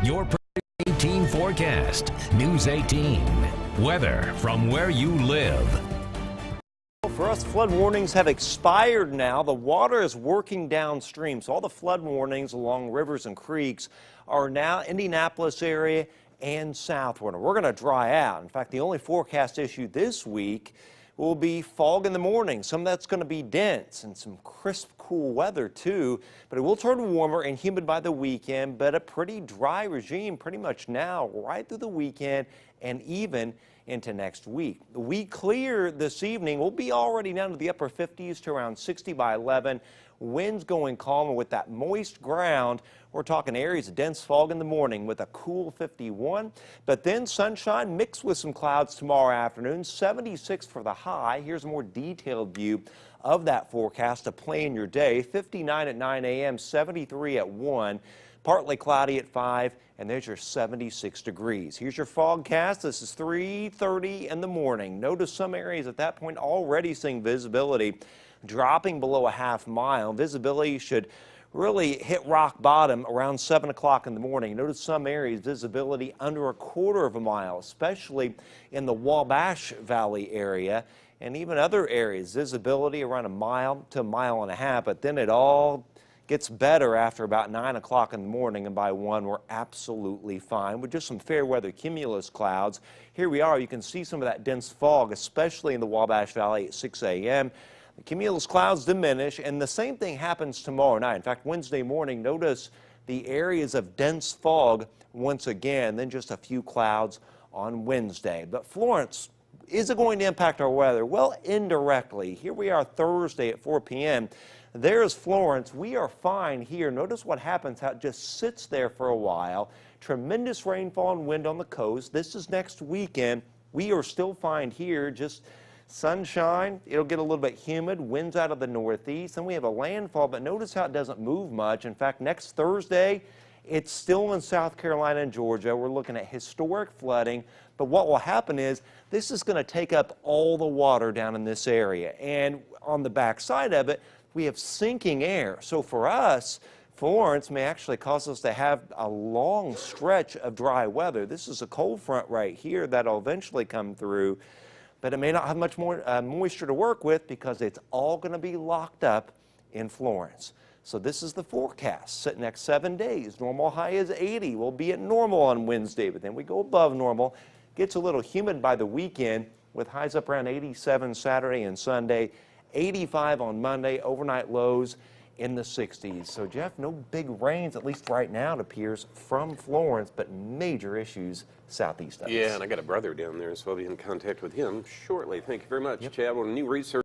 Your 18 forecast. News 18. Weather from where you live. For us, flood warnings have expired now. The water is working downstream, so all the flood warnings along rivers and creeks are now Indianapolis area and southward. We're going to dry out. In fact, the only forecast issued this week will be fog in the morning. Some of that's going to be dense and some crisp, cool weather too, but it will turn warmer and humid by the weekend, but a pretty dry regime pretty much now right through the weekend and even into next week. We clear this evening. We'll be already down to the upper 50s to around 60 by 11. Winds going calmer with that moist ground. We're talking areas of dense fog in the morning with a cool 51, but then sunshine mixed with some clouds tomorrow afternoon. 76 for the high. Here's a more detailed view of that forecast to plan your day. 59 at 9 a.m., 73 at 1. Partly cloudy at 5, and there's your 76 degrees. Here's your fogcast. This is 3:30 in the morning. Notice some areas at that point already seeing visibility dropping below a half mile. Visibility should really hit rock bottom around 7 o'clock in the morning. Notice some areas visibility under a quarter of a mile, especially in the Wabash Valley area, and even other areas visibility around a mile to a mile and a half, but then it all gets better after about 9 o'clock in the morning, and by 1 we're absolutely fine with just some fair weather cumulus clouds. Here we are. You can see some of that dense fog, especially in the Wabash Valley at 6 a.m. The cumulus clouds diminish, and the same thing happens tomorrow night. In fact, Wednesday morning, notice the areas of dense fog once again, then just a few clouds on Wednesday. But Florence, is it going to impact our weather? Well, indirectly. Here we are Thursday at 4 p.m. There's Florence. We are fine here. Notice what happens, how it just sits there for a while. Tremendous rainfall and wind on the coast. This is next weekend. We are still fine here. Just sunshine. It'll get a little bit humid. Winds out of the northeast. Then we have a landfall, but notice how it doesn't move much. In fact, next Thursday, it's still in South Carolina and Georgia. We're looking at historic flooding. But what will happen is this is going to take up all the water down in this area. And on the back side of it, we have sinking air. So for us, Florence may actually cause us to have a long stretch of dry weather. This is a cold front right here that'll eventually come through, but it may not have much more moisture to work with because it's all going to be locked up in Florence. So this is the forecast. Set next 7 days. Normal high is 80. We'll be at normal on Wednesday, but then we go above normal. Gets a little humid by the weekend with highs up around 87 Saturday and Sunday. 85 on Monday, overnight lows in the 60s. So, Jeff, no big rains, at least right now, it appears, from Florence, but major issues southeast of us. Yeah, and I got a brother down there, so I'll be in contact with him shortly. Thank you very much, Chad. Well, new research.